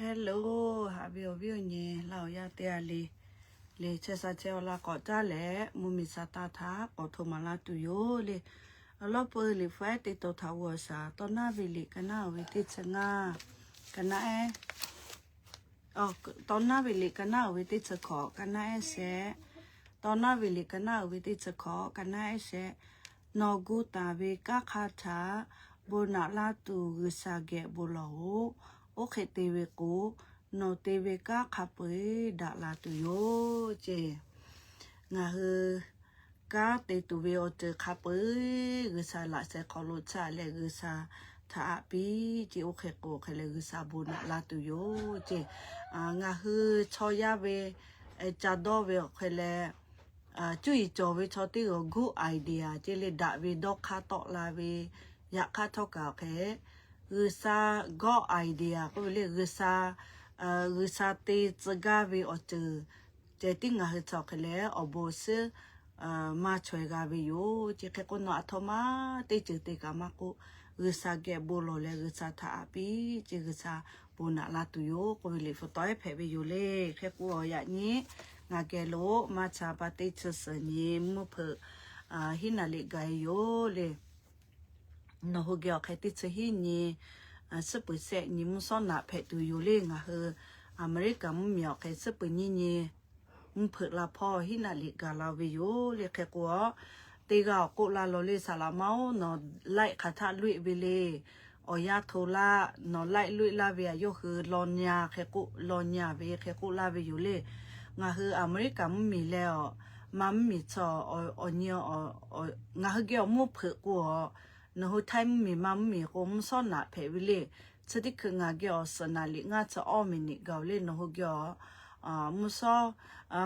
Hello ဟာဘီယိုဘီယိုညင်လောက်ရတဲ့လေချက်စားချေလာကောတာလေမူမီစာတာသာကောထမလာတူယိုလေအလောပေါ်လေဖတ်တေတောထာဝစာတောနာဗီလီကနာဝေတိချငါကနာအော်တောနာဗီလီကနာဝေတိချခောကနာဆေတောနာဗီလီကနာဝေတိချခောကနာဆေနော်ဂူတာဝေကခါသာဘောနာလာတူရစာကေဘောလောโอเคเตเวโกโนเตเวกะคาเปดาลาตุโยเจงาเฮกาเตตุเวโอเจคาเปกึซาละเซคอโลชาเลกึซาทาปีจิโอเคโกเคเลกึซาบุนะลาตุโยเจงาเฮชอยาเวจาดอเวเคเลจุยจอเวชอติโกกูไอเดียเจเลดาเวดอกคาตอลาเวยะคาทอกาเคRisa got idea ก็เรียก Risa ตีจะกาวิอเจอเจติงาเหตุกันแล้วอบอสมาช่วยกาวิโยเจแค่คนนอทมาตีจืดกามากุ Risa แกบุโลเล Risa ทาปีเจ Risa บุนาลาตุโยก็เลยฟตอยแผ่วิโยเลแค่กูอย่างนี้งาแกโลมาชาปฏิเสนีมุเพหินาลิกายโยเลยนโฮเกียวใครติดเชื้อนี่สปุยเสนี่มุสอนาเพตุอยู่เล่งอ่ะเฮอเมริกามุมีอใครสปุยนี่มุเพิดลาพ่อหินาลิกาลาวิโยเรียกแค่กัวตีกาโกลาโลเลสาลาเมานอไล่คาถาลุยเวเลออยาโทลานอไล่ลุยลาเวียโยคือลอนยาแค่กุลอนยาเวแค่กุลาวิโยเล่งาเฮอเมริกามุมีแล้วมันมีชอเนียงาเฮเกียวมุเพิดกัวนหูไทยมีมัมมีโกมซ่อนหนาเพวิเลสติคืองาเกียวสนาลิงาจะอ้อมินิเกาเลนหูเกียวมุซอ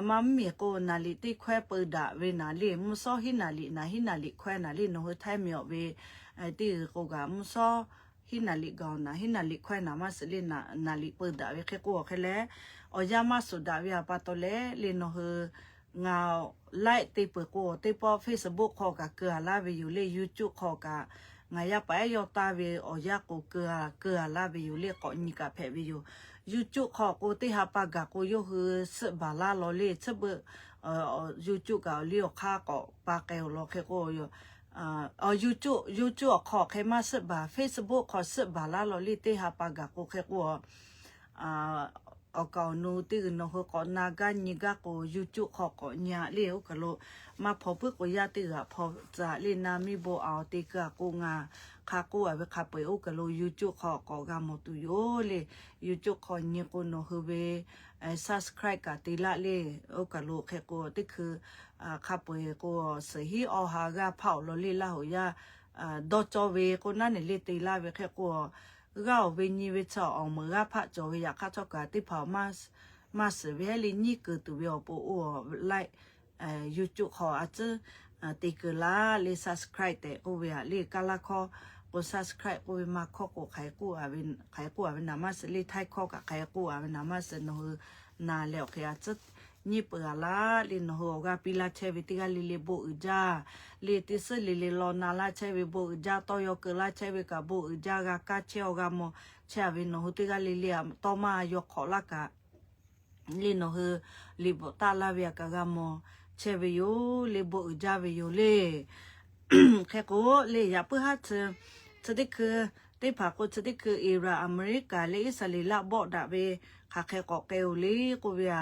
มัมมีโกนาลิติแควเปิดาเวนาลิมุซอหินาลิแควนาลินหูไทยมีอเวติโกกามุซอหินาลิเกานาหินาลิแควนามาสลินาลิเปิดาเวแค่กัวแค่แลอยามาสุดาเวียปาโตเลเลนหูงาไล่ตีเปิดกูตีปอ Facebook ขอกะเกลือลาไปอยู่เลย YouTube ขอกะงายาไปยอตาเวอยากูเกลือลาไปอยู่เลยเกาะนี่กะแผ่ไปอยู่ YouTube ขอกูตีหาปากะกูอยู่คือสบาลาโลเลยสบYouTube กะเลี้ยวค่าเกาะปากแก้วโลแค่กูอยู่YouTube ขอแค่มาสบา Facebook ขอสบาลาโลเลยตีหาปากะกูแค่กูเอาเก่านูตื่นนกก็นากันยิกะก็ยูจุขอก็เนี่ยเลี้ยวกะโลมาพอเพื่อก็ยาตื่นพอจะเล่นนามีโบเอาติกะกูงาคากูเอาไปขับไปโอกะโลยูจุขอก็กามตุโยเลยยูจุขอเนี่ยกูนกเวsubscribe กะติละเลยโอกะโลแค่กูติคือขับไปกูเสียเอาหากะเผาโลเลยละหัวยาดอจอเวกูนั่นเนี่ยเลยติละเวแค่กูเราเวนีเวชออกมือพระจอยากข้าชกาที่พอมาสเวลินี่คือตัวเวอปูไล่ยูทูบขออาจจะติกลาเลซัสไครแต่กูเวลีกาลาคอกูซัสไครกูเวมาข้อกูไขกูอาวินไขกูอาวินนามาสลีไทยข้อกับไขกูอาวินนามาสนหูนาแล้วแค่อาจจะนี่เปล่าละลินหัวกับพิลาเชวิติกาลิเลโบอุจาลิติสลิเลลอนาลาเชวิโบอุจาโตโยเกลาเชวิกับโบอุจากากาเชวกามเชวินหัวติกาลิเลียตอมายกขอละกะลินหัวลิโบตาลาเวียกากามเชวิโยลิโบอุจาวิโยเลแค่กูเลยอยากเพื่อให้สติคือได้ผ่ากูสติคืออิราอเมริกาเลยอิสราเอลบอกดาเวขาแค่กอกเกลเลยกูเวีย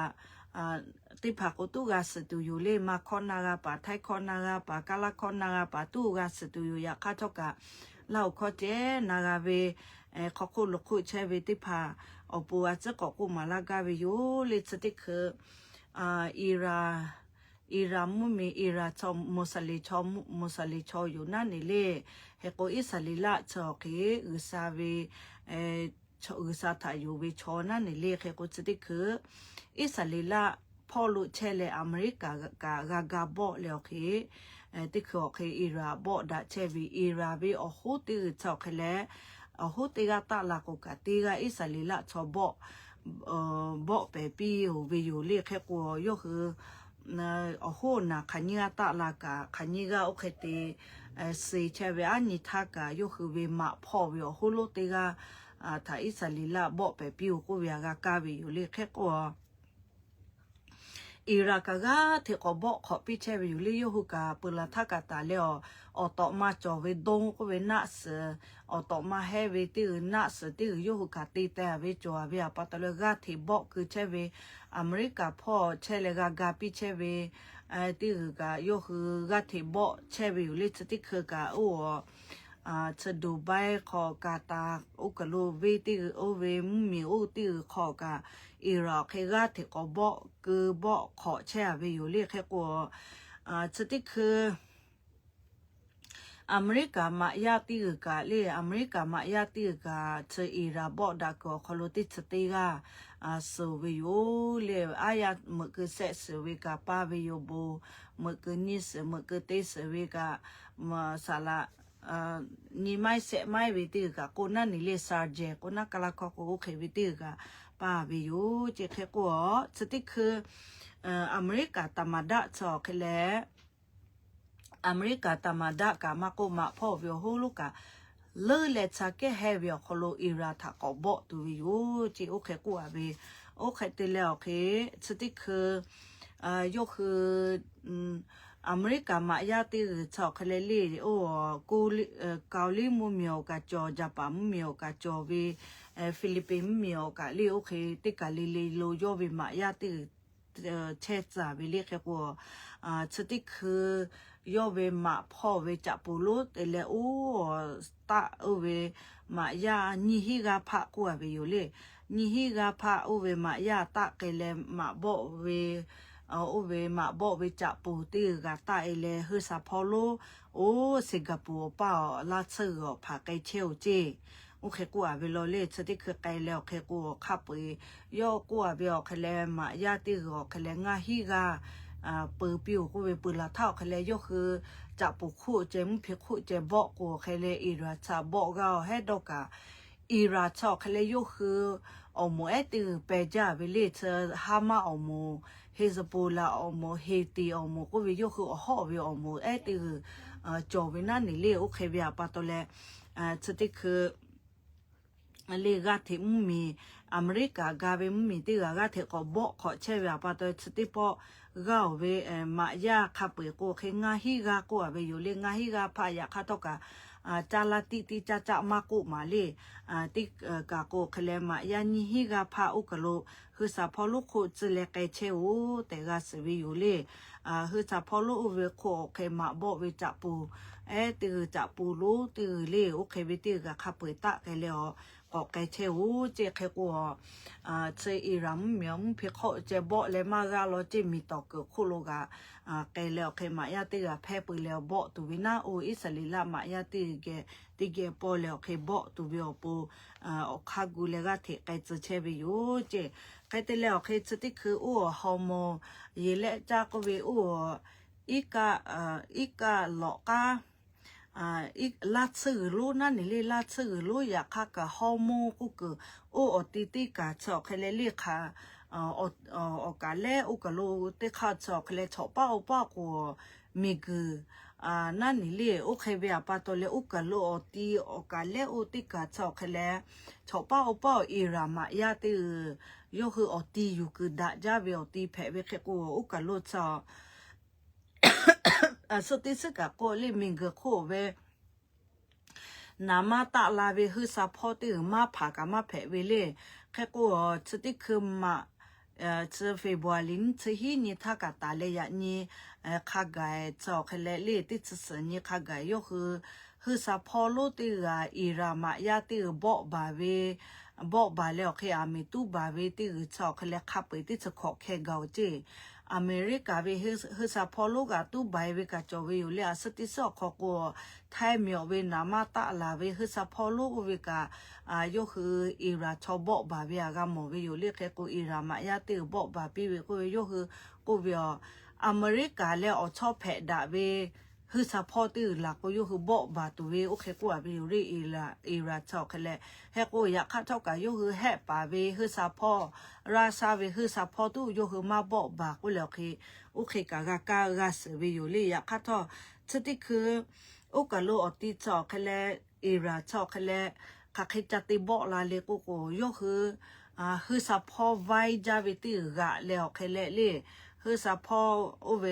ติภาคตุกาสตูอยู่เลยมาคอนนากาปาไทยคอนนากาปากาลาคอนนากาปาตุกาสตูอยู่อยากข้าชกะเล่าข้อเจนากาเวข้อคุลคุเชเวติภาอปัวจะกอกุมาลากาเวอยู่เลยสติคืออิรามุมีอิราชอมมุสลิชออยู่นั่นนี่เลยเฮโกอิสลิละชอเคอุซาเวอุซาทาอยู่เวชอนั่นนี่เลยเฮโกสติคืออิสราเอลพอลุเชเลอเมริกากาบอกแล้วคือที่เขาคืออิราบอกดัชเชวีอิราบีโอโหตีชอบคือแล้วโอโหตีกาตาลากกาตีกาอิสราเอลชอบบอกเปปี้วิวเรียกแค่กัวยกคือโอโหนะขันยิกาตาลากาขันยิกาโอเคตีสีเชวีอันนี้ทักกายกคือวิมาพ่อวิโอโหลุตีกา ถ้าอิสราเอลบ่ไปปิวกูเวียกากาวิอยู่เลยแค่ก็อิรักก็ที่ก็บอกขอพิเชไปอยู่เลยยูกาปุระทักตาเลยอต่อมาจอเวดงก็เวนัสอต่อมาเฮเวที่นัสที่ยูกาตีแต่เวจวเวียปัตเลกาที่บอกคือเชเวอเมริกาพ่อเชเลกากาพิเชเวที่กายูกาที่บอกเชเวอยู่เลยสติคือกาจะดูใบขอกาตาอุกลูเวที่โอเวมีอุที่ขอกาอิรักเฮกาที่ก็บอกคือบอกขอแช่ไปอยู่เรียกแค่กว่าสติคืออเมริกามายาติกาเรียอเมริกามายาติกาเชอิราบอกดักขลุติสติกาสวิโอเรียอายาเมื่อคือเซสวิกาปาวิโยโบเมื่อคือนิสเมื่อคือเตสวิกามาสาระนี่ไม่เสไม่วิธีกะคนนั้นนี่เลสาร์เจคนนั้นกะละก็โอเควิธีกะป้าวิวเจแค่ก็สติคืออเมริกาตามาดะจอเคลอเมริกาตามาดะกะมาโกมาพ่อวิวฮูลูกะเลเลชะเกเฮวิโคโลอิราทะก็บ่ตุวิวเจโอเคกูอะเวโอเคติแล้วโอเคสติคือยกคืออเมริกามายาติชอกเคลลี่โอ้กูเกาหลีมุมีโอกาจอญี่ปุ่นมุมีโอกาจอวิฟิลิปปินส์มุมีโอกาลีโอเคติกาลีลีโลโยวิมายาติเชซาวิลิแค่กูสติคือยอเวมาพ่อเวจับปูรุตเลโอตาโอเวมายานิฮิกาพะกูเวอยู่เลยนิฮิกาพะโอเวมายาตะเกเลมาบ่เวโอเวมาบอกเวจับปูตีกาตาเอเลฮือซาพอโลโอสิงคโปร์ป่าลาเซอร์ผาไกเชลเจโอเคกูอ่ะเวลเลสติคือไกแล้วเคกูขับไปย่อกูอ่ะเบลเคลมายาติกเคลงาฮิกาปือปิวกูเวปืนละเท่าเคลย่อคือจับปูคู่เจมพิคู่เจบอกกูเคลอิราชาบอกเราให้ดอกาอิราชาเคลย่อคืออโมเอติเปจ่าเวเลเชฮามาอโมเฮซโปลาอโมเฮตีอโมก็วิโยคืออฮอวิอโมเอติจอวินันนี่เลโอเคเวียปาตเลสติคือเลกาเทมุมีอเมริกากาเวมุมีติกาเทก็บอกขอเชเวียปาตสติปอกาเวมายาคาเปโกเคงาฮิกาโกเวอยู่เลงาฮิกาพายาคาตกาจาลาติติจามากุมาเลติกาโกเคลมายานิฮิกาพาอุกโลคือซาพอลุโคจเลไกเชโอแต่กาสวิอยู่เลคือซาพอลุเวโคเคมาบอกเวจับปูติจับปูรูติเลโอเควิติกาคาเปตะไกเลอก็ไกเชโอเจเคกัวเชอิรัมเมียมเพคเจบอกเลมากาโลเจมีตอกเกคุโลกาไกเลอเคมายาติกาแพ้ปืนแล้วบอกตุวินาโออิสลิลามายาติเกติเกปอแล้วเคบอกตุวิโอปูอคากูเลกาเทไกจะเชบิโอเจไกเตแล้วเคสติคือโอฮอร์โมเยเลจากเวโออีกาหลอกาอีลาซื่อรู้นั่นนี่เลยลาซื่อรู้อยากค่ะกับฮอร์โมกูคือโอติกาชอกเคเลเรียกค่ะกาเลอุกโลเตค่ะชอกเคเลชอป้ากูมีคือนั่นนี่เลยโอเคเบียปาตัวเลอุกโลตีกาเลติกาชอกเคเลชอป้าอีรามายาติโยคือตีอยู่คือดาจาเวตีแผ่เวเคกูอุกโลชอสติสกะโกลิมิงกโคเวนามาตาลาเวฮือซัพพอร์ตมาผากามาแผเวเลแค่กูสติคือมาเฟบรุลินที่นี่ถ้ากาตาเลยนี่ข้าไก่จอกเคลเลติดสนี่ข้าไก่ยคือซัพพอร์ตติอิรามายาติบอกบาเวบอกบาแล้วแค่อามิตูบาเวติจอกเคลขับไปติดขอแค่เกาเจอเมริกาเวฮือซาพอลูกาตูไบเวกาจอเวอยู่เลยสติสอกขอกูไทยเมียวเวนามาตาลาเวฮือซาพอลูกเวกายกคืออิราชอบบอกบาเวอากามเวอยู่เลยแค่กูอิรามายาติบอกบาปีเวกูยกคือกูเวอเมริกาแล้วเอาชอบแพะดาเวฮือซาพอติหลักกูยกคือบอกบาตัวเวโอเคกูอ่ะเวอยู่เลยอิราชอบแค่แหละแค่กูอยากข้าเท่ากับยกคือแห่ปาเวฮือซาพอราซาเวฮือซาพอตู้ยกคือมาบอกบากูแล้วคือโอเคกากาสเวอยู่เลยอยากข้าท่อสติคือโอกาโลอติจอกแค่แหละอิราชอบแค่แหละ คาเคจัติบ่ลาเลโกโกยกคือซัพพอร์ตไว้จาเวติกะแล้วเคเลเลคือซัพพอร์ตโอเว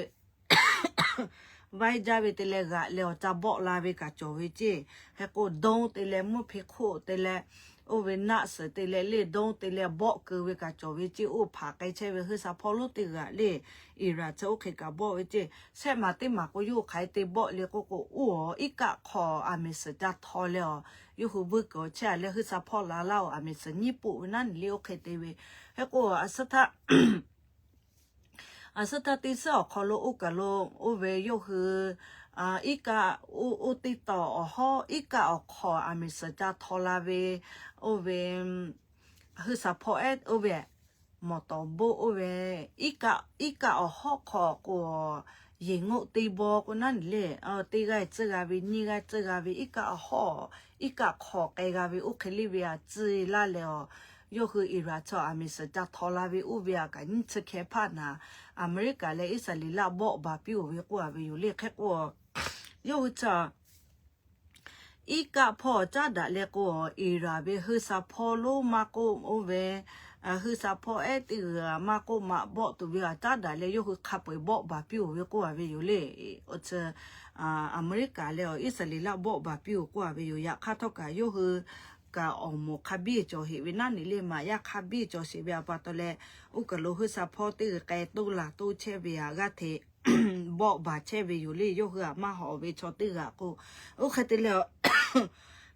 ไว้จาเวติเลกะแล้วจะบ่ลาเวกะจอเวจิเฮโกดงเตเลมุเพโคเตเลโอเวนัสเตเลเลดงเตเลบ่คือเวกะจอเวจิโอผาไกเชเวคือซัพพอร์ตโลติกะเลอีราจะโอเคกะบ่เวจิเซมาติมาโกยูไขเตบ่เลโกโกอูอีกะขออาเมสจะทอแล้วยูฮูบึกก็แช่เลยคือซัพพอร์ตลาเล่าอาเมสญี่ปุ่นนั่นเลียวเคเตเวเฮโกอัสทะอาสตาติสอคอโลอุกะโลโอเวโยคืออีกะอุติต่อฮออีกะอคออามิสจะทอลาเวโอเวคือซัพพอร์ตโอเวมอตโบโอเวอีกะอฮอคอกัวยิงอุติบอกนั่นเลยตีไกเจกาวินี่ไกเจกาวิอีกะฮออีกะขอไกกาวิอุคลิเวียจีลาเลอยคืออิรัชอามิสจะทอลาวิอุเวียกันเชเคพานาอเมริกาและอิสราเอลบ่บาปิวเวกัวเวอยู่เลแค่กัวยจะอีกะพอจะดะเลกัวอิราเวคือซัพพอร์โลมาโกโอเวคือซัพพอร์ตติมาโกมาบ่ตุเวจะดะเลยคือขับไปบ่บาปิวเวกัวเวอยู่เลจะอเมริกาและอิสราเอลบ่บาปิวกัวเวอยู่ยะคาทกะยคือกะอมคาบีจอเฮวินันนี่เลยมายาคาบีจอสิเบียปาตอเลอุกะโลคือซัพพอร์ตติไกตุลาตูเชเบียกะเทบ่บาเชเวอยู่เลยยคือมาหอเวชอติกะกูอุคติเล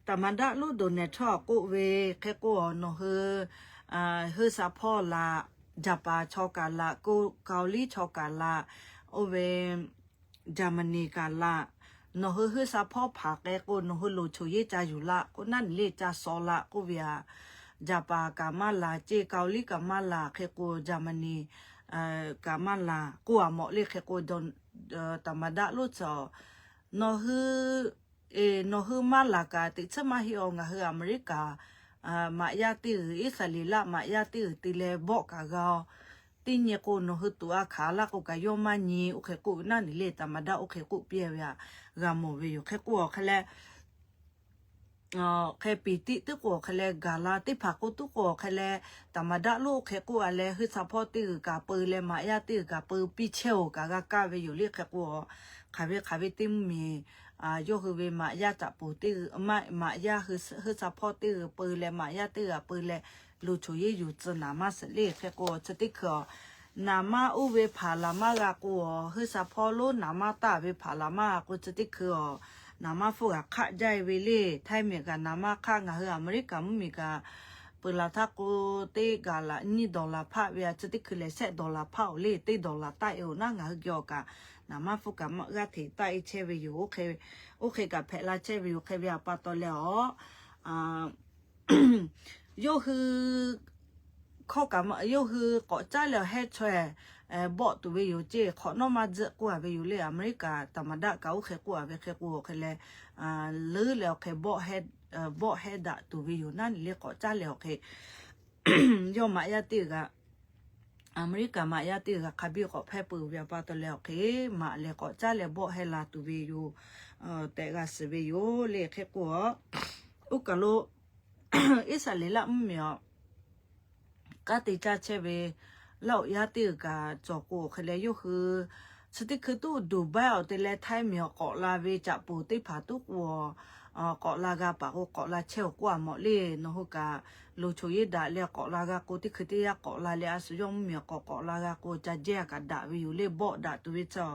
ตะมันดะลูโดเนทอกูเวแค่กูเนาะคือซัพพอร์ตลาญี่ปุ่นชอกาลากูเกาหลีชอกาลาโอเวเยอรมนีกาลาเนาะคือซัพพอร์ตผาแกกูเนาะลูชูเยจาอยู่ละกูนั่นเลจาซอละกูเวียญี่ปุ่นกามาลาเจเกาหลีกามาลาแค่กูเยอรมนีกามาลากูอะหมอเลแค่กูโดนตะมาดะลูจอเนาะคือมาลากาติชมาฮิองะคืออเมริกามายาติอิสราเอลมายาติติเลบอกกะกาติเนโกโนฮึตัวขาลาโกกะยอมานีโอเคกูนั่นนี่เลตะมาดะโอเคกูเปียะกาโมเวอยู่แค่กูแค่แลแค่ปีติตุกูแค่แลกาลาติผักกูตุกูแค่แลตะมาดะโลแค่กูอะไรคือซัพพอร์ตติกะเปเลมายาติกะเปปิเชวกะกะเวอยู่เลแค่กูคาเวติมมีโยคือเวมายาจะปูติมายาคือซัพพอร์ตติเปเลมายาติเปเลลูชูเยอยู่จนามาสเลแค่กูจะติคือนามาอุเวผาลามากะกูคือซัพพอร์ตโลนามาตาเวผาลามากกูจะติคือนามาฟูกะขะใจเวเลไทยเมกะนามาข้างะเฮอเมริกามุมิกะเปลาทักกูเตกาละ$2พะเวียจะติคือเลย$7พะเล$10ตาเอวนะงะเฮกอกะนามาฟูกะมะกะถิตาอิเชเวอยู่โอเคกะเพลาเชเวอยู่เคเวียปาตอแล้วโยคือข้อกะมะโยคือเกาะจ้าแล้วเฮ็ดช่วยบ่ตัวเวอยู่เจขอนอมาเจกัวเวอยู่เลยอเมริกาตะมาดะกะโอเคกัวเวเคกัวเคเลลือแล้วเคบ่เฮ็ดดะตัวเวอยู่นั่นเลยเกาะจ้าแล้วเคโยมายาติกะอเมริกามายาติกะคาบิก็แพ้ปือเวียปาตอแล้วเคมาเลยเกาะจ้าแล้วบ่ให้ลาตัวเวอยู่แต่กะสเวอยู่เลยเคกัวอุกะโลอิสราเอลละมีกะติจาเชเวเรายาติกาจอกโกเคเลยูคือสติคือตู้ดูไบเอาแต่ละไทยมีเกาะลาเวจะปูติผาตุกวัวเกาะลากาปากเกาะลาเชลกว่าหมอเลยนหุกาลูชูยดาเลียเกาะลากาโกติคือที่ยาเกาะลาเลียสุยงมีเกาะลากาโกจะแจกดาวิอยู่เลยบ่ดาตุวิจา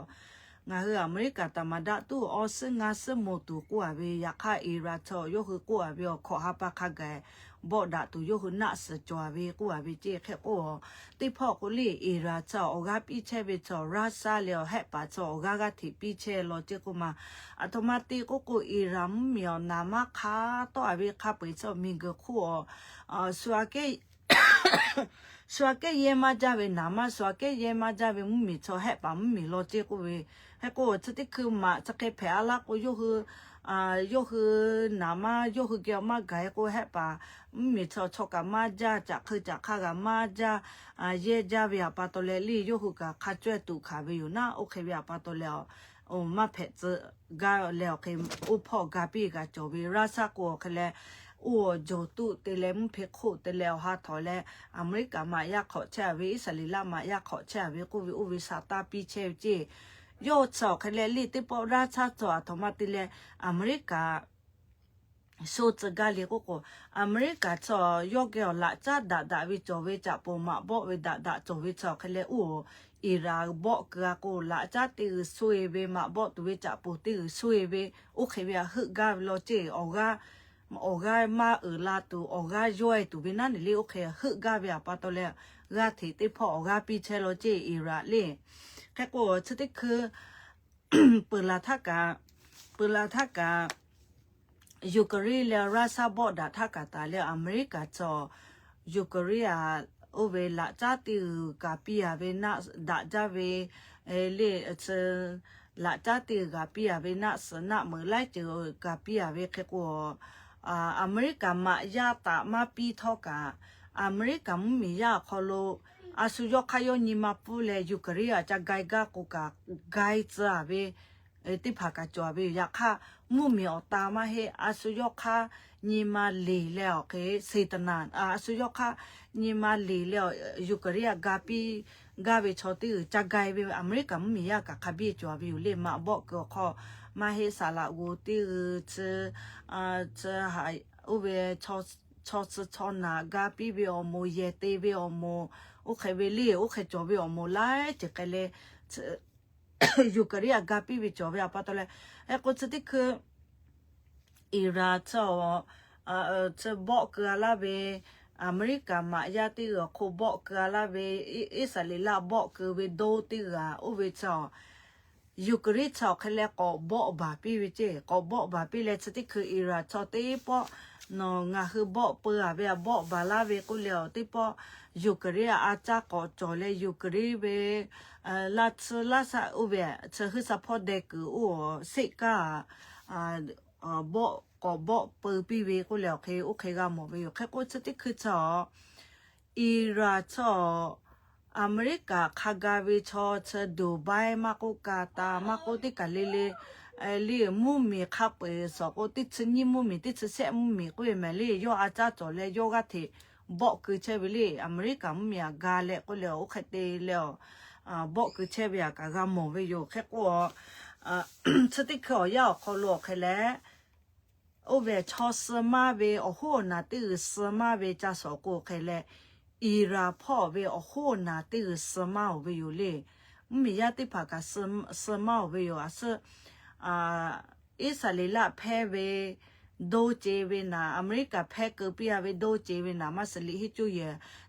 งาเฮอเมริกาตามาดาตู้ออสงาสมตุกัวเวียคาอิราชอยคือกัวเวียขอฮาปะคาแกบ่ดาตุยคือนัสจวเวกัวเวเจแค่โอติพ่อกุลีอิราชออกาปิเชเวจอราซาเลอแฮปะจอกากาทิปิเชโลเจกุมาอัตมาติกุอิรัมเมียวนามาคาตอเวคาปิจอมิงกคูสวาเกสวาเกเยมาจาเวนามาสวาเกเยมาจาเวมุมิชอแฮปะมุมิโลเจกุเวให้กูจะติคือมาจะแค่แผลละกูยูคือนามายูคือเกี่ยวมาไกกูให้ปะมีชอกับมาจ้าจะคือจะข้ากับมาจ้าเย่จ้าเบียปาตอเลลี่ยูคือกับข้าช่วยตุขาไปอยู่นะโอเคเบียปาตอเลโอ้มาเพจกาแล้วคืออุปกาปีกาจบีราซากูคือเลย โจตุเตเลมเพโคเตเลวฮาถอแลอเมริกามายาขอแชวิอิสราเอลมายาขอแชวิกูวิอุวิสาตาปีเชวจีโยชอคเลลิติปอราชาจอทอมาติเลอเมริกาสูตรกาลีก็อเมริกาจอยกเกลละจ้าดาวิจอวิจับปมาบอกวิดาจอวิจอคเลอูอิราบอกกะกูละจ้าติสวยเวมาบอกตัววิจับปูติสวยเวโอเคเวียฮึกาโลเจออกามาลาตูออกาย่อยตูเวนั่นเลยโอเคฮึกาเวียปาตเลกาถิติพออกาปีเชโลเจอิราเลแค่กูสติคือเปิดละทักกายูเครเนราซาบอดาทักกาตาเลอเมริกาจอยูเครนโอเวละจาติกาปิอาเวนะดาจาเวเลเชละจาติกาปิอาเวนะสนะเมื่อไล่เจอกาปิอาเวแค่กูอเมริกามายาตามาปีทอกาอเมริกามียาคอโลอาสุยกขยนิมาปูเลยูเครนจะไกกากุกาไกจาเวติภากาจอเวอยากค่ะมุมีอตามาเฮอาสุยกค่ะนิมาลีแล้วเคเซตนานอาสุยกค่ะนิมาลีแล้วยูเครนกาปีกาเวชอติจะไกเวอเมริกามียากะคาบีจอเวอยู่เลมาบอกก็ขอมาเฮสาลาอูติจะหายอุเวชอนากาปีเวอโมเยเตเวอโมโอเคเวลีโอเคจอเวอโมไลจะกะเลยูเครนกาปีวิจอเวอปาตเลก็จะติคืออิราจจะบอกกะลาเวอเมริกามายาติโคบอกกะลาเวอิสราเอลบอกกเวโดติอาโอเวจอยูเครนเขาเขาเรียกก็บอกบาปีวิเจก็บอกบาปีเลยจะติคืออิราจอติปอนงาคือบอกเปล่าเวบอกบาลาเวกุเลียวติปอยูเครนอาจจะก็จอเลยยูเครนเวลาซาอุเวจะคือซัพพอร์ตเด็กอูสิกาบอกก็บอกเปปีเวกุเลียวเคโอเคก็หมดไปอยู่แค่ก็จะติคือจออิราจออเมริกาคากาวิชอเชดูไบมาโกกาตามาโกติกาลีมุมีคับเอสโกติชนิมุมีติชเสมุมีกุยเมลีโยอาจาโจเลโยกาติบอกคือเชวิลีอเมริกามุมีกาเลกุเลโอเคเตเลบอกคือเชวิกากามเวโยแค่ก็สติขอยาขอลวกแค่แล้วโอเวชอสมาเวโอโหนาติสมาเวจาสโกแค่แล้วอิราพ่อเวโอโหนาติสมาเวอยู่เลยมียาติภากาสมาเวอยู่อิสราเอลแพ้เวโดเจเวนาอเมริกาแพ้เกปีอาเวโดเจเวนามาสลิฮิจูเย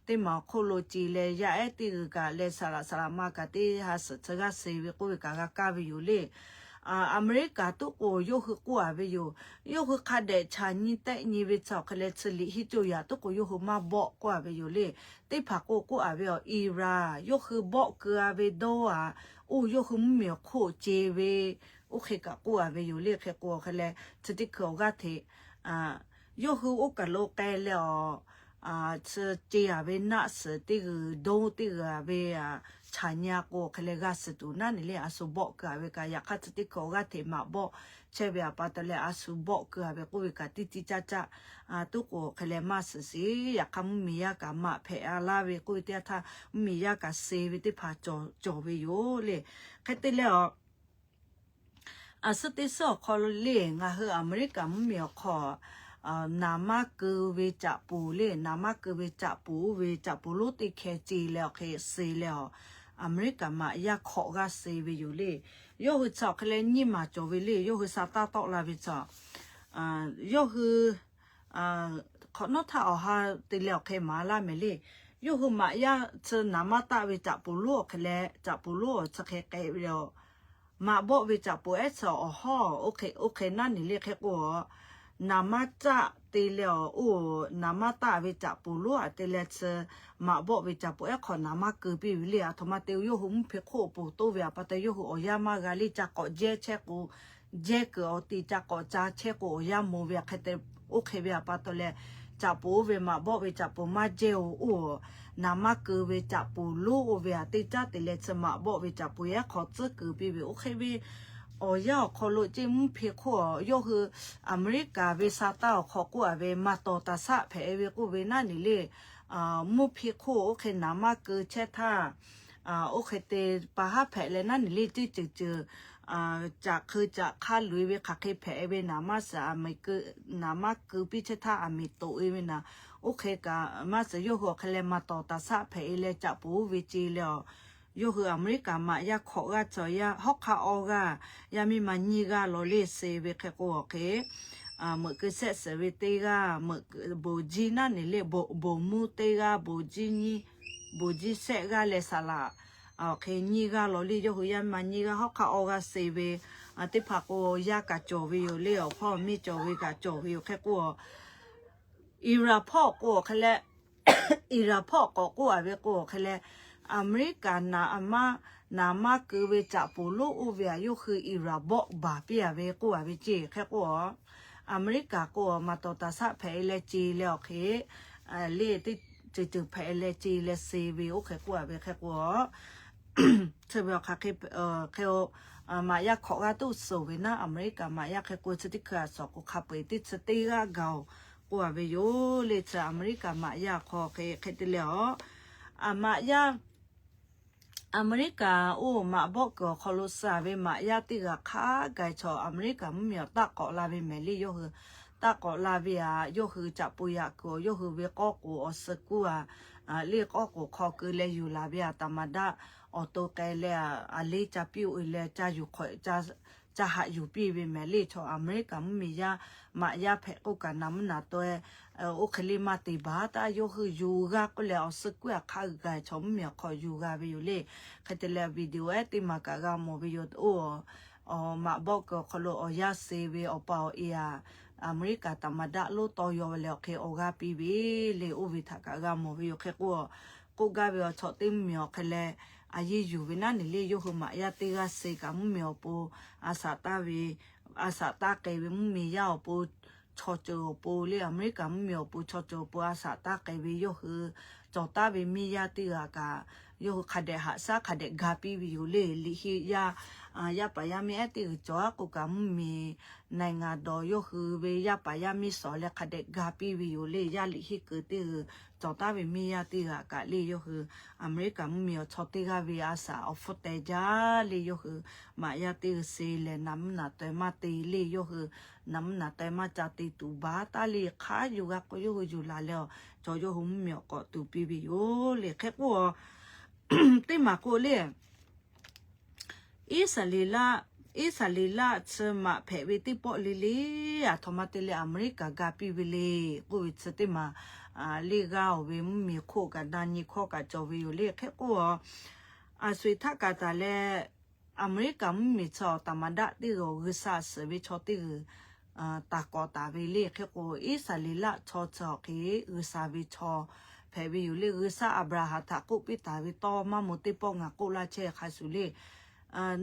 ติมาโคโลจีเลยยาเอติกาเลสาลามากาติฮัสจะกาเซเวกุกากาเวอยู่เลยอเมริกาตุโกโยฮึกัวเวอยู่โยฮึคาเดชานิเตนิเวจอกเลสลิฮิจูยาตุโกโยฮึมาบอกกัวเวอยู่เลยติภาโกกัวเวอิราโยฮึบอกเกอเวโดอูโยฮึเมียโคเจเวโอเคกะกัวเวอยู่เลยแค่กัวแค่เลยจะติเขากะเทโยฮึโอกะโลแกแล้วจะเจียเวนัสติโดติเวชาญาโกเคเลกาสตูนั่นเลยอาสุบอกกะเวกายาคัตติโกกะเทมาบอกเชเวปาตเลอาสุบอกกะเวกุวิกะติติจ้าจ้าตุโกเคเลมาสสิยาคำมียากะมาเพอาลาเวกุติทามียากะเซวิติพาจอเวโยเลยแค่ติเลสติสอคอลเลงาเฮอเมริกามีขอนามาเกเวจับปูเลนามาเกเวจับปูลุติเคจีแล้วเคเซแล้วอเมริกามายาขอกาเซเวอยู่เลยโยฮึจับเคเลนี่มาจอเวเลยโยฮึซาตาตอกลาวิจับโยฮึขอนอท่าเอาฮาติแล้วเคมาลาเมเลยโยฮึมายาเชนามาตาเวจับปูลุเคเลจับปูลุจะเคเกเวแล้วมาบอกวิจับปูเอสอ๋อโอเคนั่นนี่เรียกแค่กูนามาจะตีเหลียวนามาตาวิจับปูลัวตีเลชมาบอกวิจับปูเอขอนามาคือปีวิเลียทมาเตียวยูหุมเพโคปูตัวเวียปะเตียวยูหุโอยามากาลิจักก็เจเชกูเจกูอตีจักก็จ้าเชกูโอยามูเวียแค่เตโอเคเวียปะตัวเลจับปูเวียมาบอกวิจับปูมาเจอูนามาคือวิจับปูลูเวียตีจ้าตีเลชมาบอกวิจับปูเอขอจะคือปีวิโอเควิ ย่อขอลุจิมเพขอยอคืออเมริกาเวซาตาขอกูเวมาโตตาสะเพเวกูเวนั่นนี่เลยมุเพขโอเคนามาคือเชท่าโอเคเตปะฮะเพเลยนั่นนี่เลยที่จือจากคือจะค่าลุยเวคักเพเวนามาสะไม่คือนามาคือพิเชท่าอเมโตเอเวนะโอเคกะมาสยอหัวเคลมาโตตาสะเพเลยจะปูวิจิแล้วยอคืออเมริกามาอยากขอกะจอยาฮอกคาออกะยามีมันยีกะโลเลเซเวเคโกโอเคเมื่อคือเซเซเวเตกะเมื่อบูจีนั่นนี่เลยบูมูเตกะบูจีนี่บูจีเซกะเลสาลาโอเคยีกะโลลียอคือยามันยีกะฮอกคาออกะเซเวติพักโอยากะจอวิโอเลอพ่อมีจอวิกะจอวิโอเคโกอีราพ่อโกเคลอีราพ่อโกอเวโกเคลอเมริกานามาคือเวจะปูโลอุเวียยุคืออิราบอกบาเปียเวกูเวจีแค่กูอเมริกากูมาตอตาสะเพเลจีแล้วเคเลที่จืเพเลจีเลซีวิวแค่กูเวแค่กูเธอบอกค่ะเขามายาขอกาตุสเวนะอเมริกามายาแค่กูสติกาสกุขับไปติสติกาเกากูเวโยเลจะอเมริกามายาขอแค่ติแล้วมายาอเมริกาโอ้มาบอกก็คอลุซาเวมายาติกาค้าไกชออเมริกามีตะกอลาเวเมลีโยคือตะกอลาเวียโยคือจับปุยะโกโยคือเวกอกูอสกูเรียกอกูคอคือเลอยู่ลาเวียตามาดาออโตไกเลเลจะปิวเลจะอยู่คอยจะหาอยู่ปีเวเมลีชออเมริกามียามายาเพกูกันน้ำหนาตัวโอเคลิมาติบาตาโยคือยูกาก็เลยเอาสกุยข้าไกชมเมียคอยยูกาไปอยู่เลยคันเตลวิดีโอติมากากาโมบิโยโอมาบอกก็ขลุอยาเซเวอปาเอียอเมริกาตามาดาโลตอยอเลเคโอกาปีเวเลอุวิทากากาโมบิโยเคกูกาเวอชอติมเมียเคเลอายุอยู่เวนันนี่เลยโยคือมายาติกาเซกามุเมียปูอาสาตาเกวิมุมียาปูชอโจปูเรียอเมริกาเมียวปูชอโจปูอาสาตาไกวิโยคือจอตาเวมียาติกากาโยคือคดหาซาคดกาปีวิโยเลลิฮิยาปายามีติจอกุกามุมีในงาดโยคือเวยาปายามีสอเลคดกาปีวิโยเลยาลิฮิเกติจอตาเวมียาติกากาเลโยคืออเมริกาเมียวชอติกาเวอาสาออฟเตจาเลโยคือมายาติเซเลน้ำหนาตัวมาตีเลโยคือน้ำหนาแต่มาจากติตูบาตาลีข้าอยู่กับก็อยู่ลาแล้วจอยหุ่มเมียวก็ตูปีบิโอเลยแค่กูติมากูเลยอิสราเอลเชื่อมาเผยวิธีปอลิลีทอมาติเลอเมริกากาปีวิลีกูวิสติมาลีกาวิมมีโคกันดานิโคกันจอวิโอเลยแค่กูสุดท้ายก็ตาเลอเมริกามีชอตามาดาที่เราวิสาสวิชอที่ตากอตาวิลีแค่กูอิสราเอลชอคีวิสาวิชอเผยวิโอเลยวิสาอับราฮัตากุปิตาวิโตมามุติปองากุลาเชคาสุลี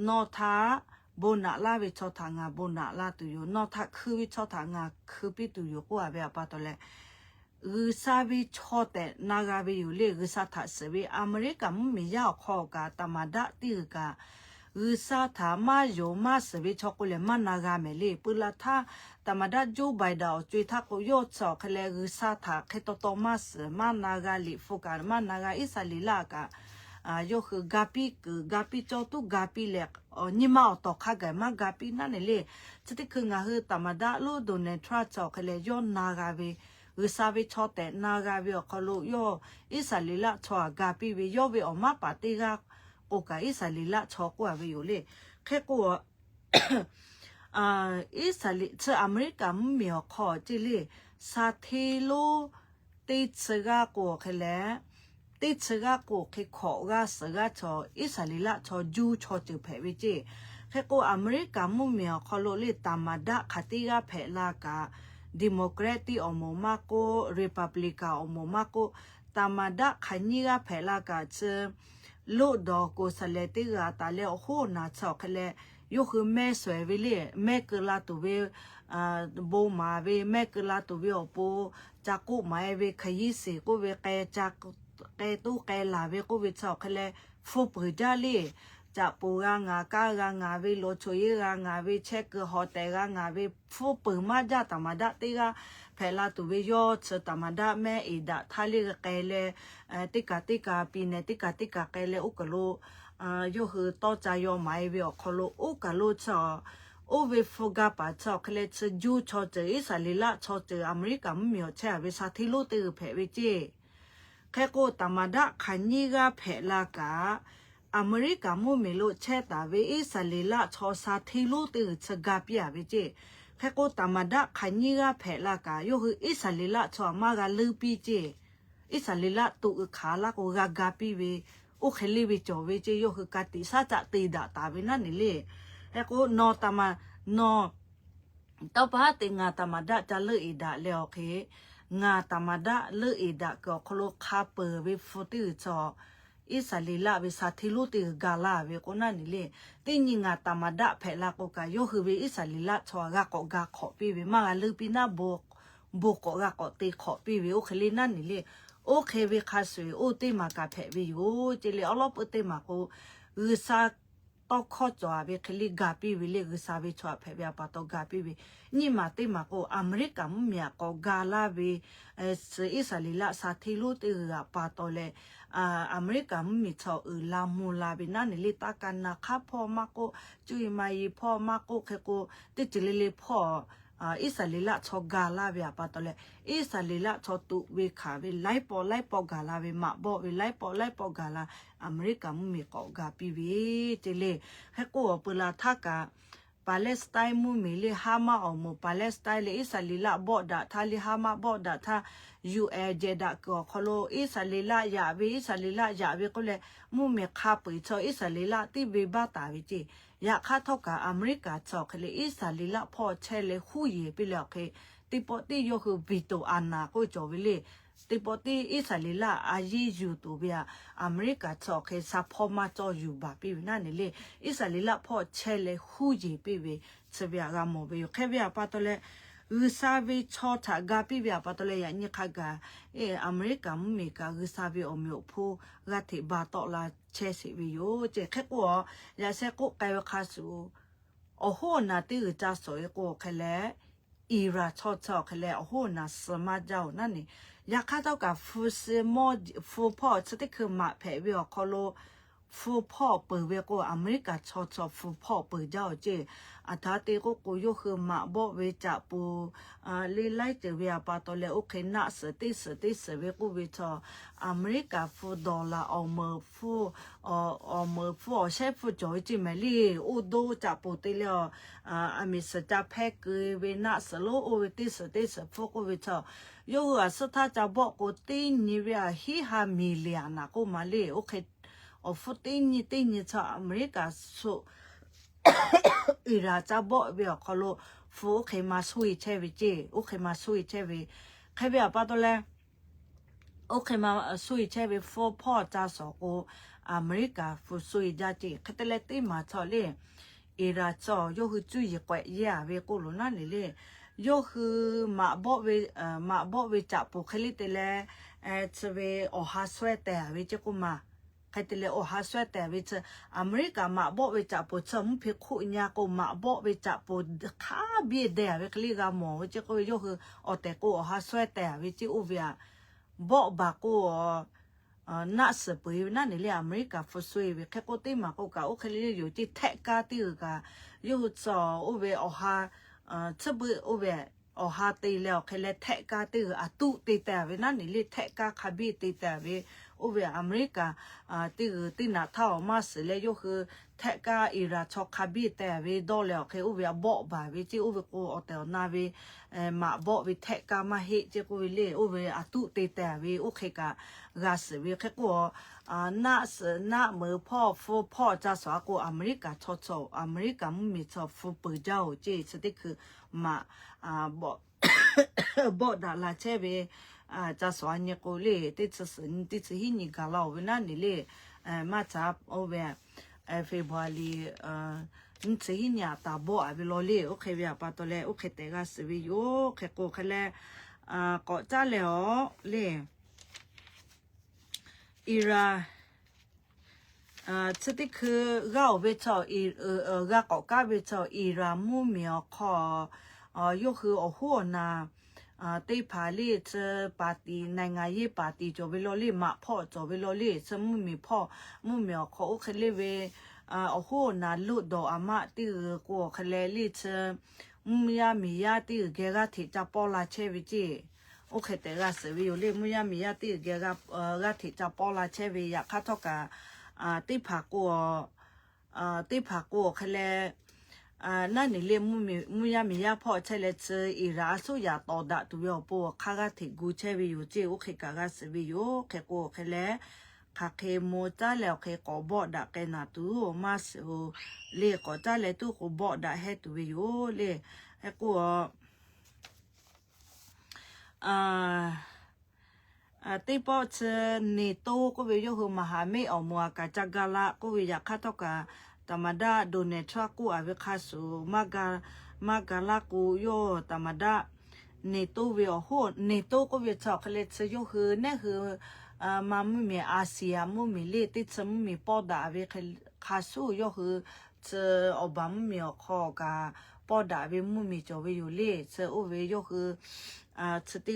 นอทาบนาลาวิชอทางาบนาลาตุโยนอทาคือวิชอทางาคือปิตุโยกูอาเบะปะตอเลวิสาวิชอเตนากาวิโอเลวิสาทัสเวอเมริกามียาขอกาตามาดาติกาวิสาทามาโยมาสวิชอกุเลมานากาเมลีปุลาทาตามาดาจูไบดาวจุยทากุโยชอเคเลวิสาทาเคโตโตมาสมานากาลิฟุกามานากาอิสาลิลากาโยคือกาปิจอตุกาปิเล็กนิมาอตอคาไกมากาปินั่นเองเลยจะที่คืองาคือตามาดาลูโดเนทราจอเคเลยย้อนนากาเววิสาวิชอแต่นากาเวอคลุโยอิสาลิละชอกาปิเวโยเวอมาปาติกาโอกาอิสาลิละชอกว่าเวอยู่เลยแค่กูอิสาลิเชออเมริกามีอคอจิเลซาเทโลติสกาโกเคเลติดสกาโกเคขอกาสกาชออิสราเอลชอจูชอจือเพวิจิแค่กูอเมริกามุเมียคอโลเลตามาดาคติกาเพลากาดิโมแครติอโมมาโกรีพับลิกาอโมมาโกตามาดาขันยิกาเพลากาเชโลดอโกสเลติกาตาเลโอโหนาชอเคเลยคือแม่สวยวิเลแม่กลาตุเวโบมาเวแม่กลาตุเวอโปจากกุมาเวขยิสิกุเวแกจากแกตู้แกลาเวกูวิชอเคเลฟูปริจาลี จะปูกางากางางาเวโลโชยกางาเวเช็คฮอเตกางาเวฟูปืมาจาตมาดาติกาเพลาตุเวยอชตมาดาแม่อีดาทาลิกเกเลติกาปีเนติกาเกเลอุกโลโยคือต่อใจยอมไม่เวอคโลอุกโลชอโอเวฟูกาปาชอเคเลชจูชอเจอิสาลิละชอเจอเมริกามิโอเชเวซาทิโลตือเพเวเจแค่ก็ตมาดาขันยีกาเพลากาอเมริกามุเมโลเชตาเวอิสาลิละชอซาทิโลตือชกาปิอาเวเจแค่ก็ตมาดาขันยีกาเพลากาโยคืออิสาลิละชอมากาลือปีเจอิสาลิละตุขาลากกากาปิเวอุเคลีวิจอเวเจโยคือกาติซาจะตีดาตาเวนั่นนี่เลยแล้วก็นอตามานอต่อไปติงาตามาดาจะเลืออีดาแล้วโอเคงาตามาดาเลืออีดาก็คโลคาเปอร์เวฟุติจออิสาลิละเวซาทิลุติกาลาเวก็นั่นนี่เลยติงงาตามาดาเพลาโกกาโยคือเวอิสาลิละชอากก็กาขอปีเวมาลือปีนาโบกก็กตีขอปีเวโอเคลีนั่นนี่เลยโอเคเวคาสวยโอติมากาเพเวโยเจเลอลอบติมาโกซาตอข้อจอเวคลีกาปีวิเลกซาเวชอเพเวปาตอกาปีวินี่มาติมาโกอเมริกามุมียก็กาลาเวอิสราเอลซาทิลุติกาปาตอเลอเมริกามุมีชอลามูลาเวนั่นลิตากันนะคาพอมาโกจุยมายีพ่อมาโกเคโกติจิเลพ่ออิสราเอลชอกาลาเวปาตอเลอิสราเอลชอตุเวขาเวไลปอกาลาเวมาบอเวไลปอกาลาอเมริกามุมีก็กาปีเวเจเลให้กูเปลาทากาปาเลสไตน์มุมีเลฮามาอมปาเลสไตน์เลอิสราเอลบอดาทาลิฮามาบอดาทายูเอเจดาก็คโลอิสราเอลยาเวอิสราเอลยาเวก็เลยมุมีคาปิชออิสราเอลติเวบาตาเวเจอยากข้าเท่ากับอเมริกาชอบเคลอิสราเอลพอเชลหูเย่ไปแล้วเคติปติโยคือวิโตอานาก็จบเลยติปติอิสราเอลอายีอยู่ตัวเบียอเมริกาชอบเคซัพพอมาจออยู่บาปีนั่นนี่เลยอิสราเอลพอเชลหูเย่ไปเวเสบียกามอเบยแค่เบียปัตเลซาเวชอตากาปีเบียปัตเลยันนี่ขากาอเมริกามุมีกาซาเวอมิโอพูกาติบาตอลาเชสิวิโยเจแค่ก็ยาเสกุไกวคาสูโอโหนาติอุจาสอยก็แค่แลอีราชอแค่แลโอโหนาสมาเจ้านั่นนี่อยากข้าเท่ากับฟูเซโมฟูพ่อสติคือมาแผ่เวอคอโลฟูพ่อเปิดเวก็อเมริกาชอฟูพ่อเปิดเจ้าเจอาทาติก็กูยคือมาบอกเวจะปูลีไลเจเวียปาตอเลโอเคนะสติเวกูเวชอเมริกาฟูดอลลาร์อเมฟูเชฟฟูจอยจิเมลีอุโดจะปูติเลอเมสจะแพกเวนะสโลโอเวติสฟูกูเวชโยสถาจะบอกกูตินิเวียฮิฮามิเลียนะกูมาลีโอเคอฟุตินิชอเมริกาสุอีราจะบอกเบียคอโลฟูโอเคมาสุยเชวิเจโอเคมาสุยเชวิแค่เบียปาตอเลโอเคมาสุยเชวิฟูพ่อจะสอกอเมริกาฟูสุยจะจีแค่แต่เลติมาชอเลอีราจอโยคือจุยกว่าเยาเวกุลนั่นเลยโยคือมาบอกเวจับปุคลิตเลเชเวโอฮาสเวเตเวจกุมาใครติเลโอฮาสเวเตเวชอเมริกามาบอกเวจับปุชมพิคุญญาก็มาบอกเวจับปุข้าเบียเดเวคลีกามอเวจก็โยคือโอเตโกโอฮาสเวเตเวจิอุเวียบอกบากูน่าสบายนั่นนี่เลยอเมริกาฟุสวยเวแค่ก็ตีมาก็กาโอเคเลยอยู่ที่เทกาติกาอยู่จออุเวโอฮาชบอุเวโอฮาตีแล้วแค่เลยเทกาติอาตุตีแต่เวนั่นนี่เลยเทกาคาบีตีแต่เวอุเวอเมริกาตีน่าเท่ามาสิเลยอยู่คือเทกาอิราชคาบีแต่เวดอแล้วแค่อุเวบอกบ่าเวจิอุเวกูอเตอนาเวมาบอกเวเทกามาเฮจิกูเวเลอุเวอาตุตีแต่เวโอเคกากาสเวแค่กูน่ามือพ่อจะสวากูอเมริกาชออเมริกามุมีชอฟูเปิดเจ้าเจสติคือมาบอกดาลาเชเวจะสวานี่กูเลยติดหินิกาลาเวนั่นนี่เลยมาจับโอเวเฟบรุรีนี่สิหินี่ตาบอกเวลเลยโอเคเวียปาตัวเลยโอเคแต่ก็สวิโอเคกูแค่เลยก็จะแล้วเลยอีรา这的คือเราไปชอเราก็กล้าไปชออีรามูเมียขอยกคือหัวนาได้พาลีเจอปาร์ตี้ในงานยี่ปาร์ตี้จบไปลอลี่มาพ่อจบไปลอลี่เจอมูมีพ่อมูเมียขอโอเคเลยเวหัวนาลุดดอกอามาที่กูเคลลี่เจอมูยามียาที่เกล้าที่จะปอลาเชวิจีโอเคแต่ก็สวิวเลยมูยามียาที่เกล้าที่จะปอลาเชวิอยากข้าทอกะที่ผักกูเขาเลยนั่นนี่เรียกมุยามียาพ่อใช่เลยเจออีราสุยาต่อดะตัวปูข้าก็ถึงกูเชวิอยู่เจ้าโอเคก็สวิวแค่กูเขาเลยข้าเคโมจ้าแล้วเคก็บอกดะแกน่าตัวมาสูเรียกก็จ้าเลยตัวกูบอกดะให้ตัวอยู่เลยให้กูที่พอเจอเนโต้ก็วิโยคือมหาเมอมัวกาจักลาก็วิยาคาทกาธรรมดาโดเนทรักูอเวคาสูมากาลากูโยธรรมดาเนโต้วิโอโหเนโต้ก็วิชอกเลเซโยคือเนี่ยคือมามุมีอาเซียมุมีเลติดมุมีปอดาเวคาสูโยคือเจออบามุมีขอกาปอดาเวมุมีจอวิโยเลเจอโอเวโยคือสติ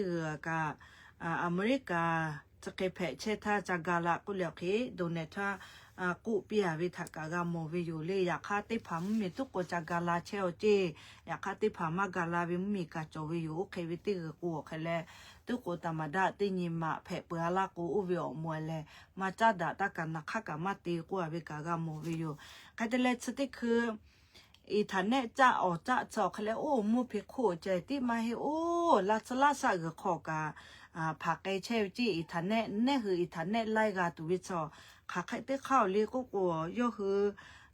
กาอเมริกาจะเก็บแพะเชท่าจากกาลากุเลียกโดเนท่ากูปียวิทักกาโมวิโยเลยอยากฆ่าติพามีทุกคนจากกาลาเชลเจอยากฆ่าติพามากาลาวิมีกาจวิโยโอเควิติกูแค่แล้วทุกคนธรรมดาติญิมาแพะเปลือลากูอุวิโอมัวเลยมาจัดดาตากันนักฆ่ากันมาตีกูวิกากาโมวิโยแค่แต่เลสติคืออีท่านเนี่ยจะออกจะจอกเขาแล้วโอ้มูพิโคใจที่มาให้โอ้ลาสลาสะเกขอกาผักไก่เชลจีอีท่านเนี่ยคืออีท่านเนี่ยไล่กาตุวิชอขาใครได้ข้าวเลี้ยก็กลัวโยคือ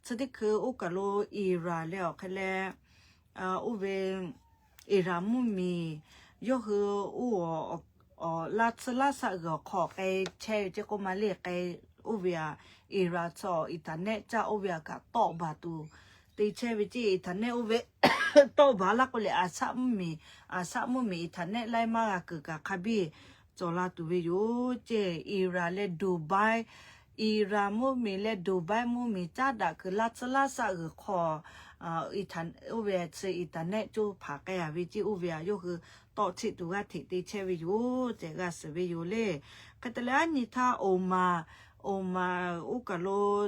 สติคืออุกาโลอิราแล้วเขาแล้วอุเวอิรามุมีโยคือลาสลาสะเกขอไก่เชลจีก็มาเรียกไก่อุเวอิราชออีท่านเนี่ยจะอุเวกาตอบาตูตีเชวิจีท่านเนี่ยอุเวโตบาลักเลยอาซามุมีท่านเนี่ยไล่มากคือกะคาบีจอลาตุวิโยเจอิราเลดูไบอิรามุมีเลดูไบมุมีจ้าดาคือลาสลาสะขออีท่านอุเวเจอีท่านเนี่ยจูผากะวิจิอุเวโยคือต่อชิตุกะติตีเชวิโยเจกะสวิโยเลกะตะลานิทาโอมาอุกะโล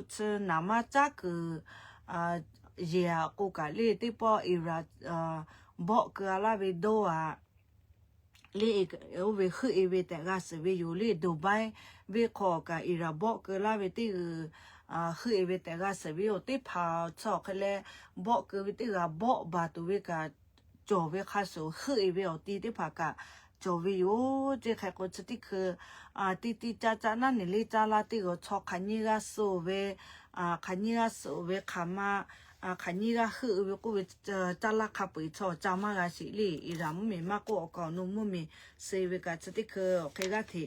เจนามาจักคือเยากูกะเลติปออิราบอกกะลาเวโดอะเลเอเวคือเอเวแต่กะสเวอยู่เลดูไบเวขอกะอิราบอกกะลาเวติคือเอเวแต่กะสเวอยู่ติพาชอกคะเลบอกกะเวติกะบอกบาตุเวกะจอเวคาสูคือเอเวอติติพากะจอเวอยู่เจแค่ก็จะติคือติจ้านั่นนี่เลจ้าลาติก็ชอกคันนี้กะสูเวคันนี้กะสูเวขามาคันนี้ก็คือกูจะลักขับไปชอจามาราสิลีอีรามมีมากกว่าก่อนนุ่มมีเซเวกาจะติคือโอเคก็ที่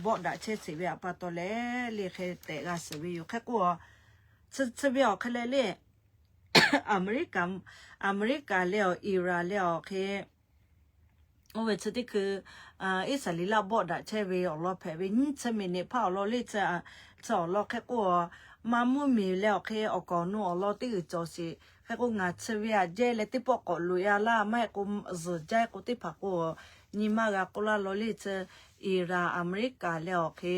บอกได้เช่นเซเวปาตัวเล่เรียกแต่ก็เซเวอยู่แค่กูเซเวอแค่เล่อเมริกาแล้วอิราแล้วโอเคโอ้เวจะติคืออิสราเอลบอกได้เช่นเวอรอแผ่เวนี่จะมีเนปาลเราเล่จะรอแค่กูมามุมีแล้วแค่ออกก่อนนู้นเราตีจอสิแค่กูงาเชวียเจเลติปอกลุยาลาไม่กูจะใจกูติพักกูนี่มากกูลาลอลิเจอิราอเมริกาแล้วแค่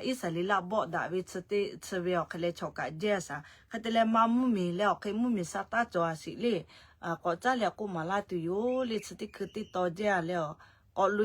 อิสราเอลบอกดาวิสติเชวียแค่เลชอกาเจสอะแค่แต่เลมามุมีแล้วแค่มุมีสัตว์จอสิเลก็จะเลี้ยกูมาลาตุโยลิสติคือติต่อเจแล้วก็ลุย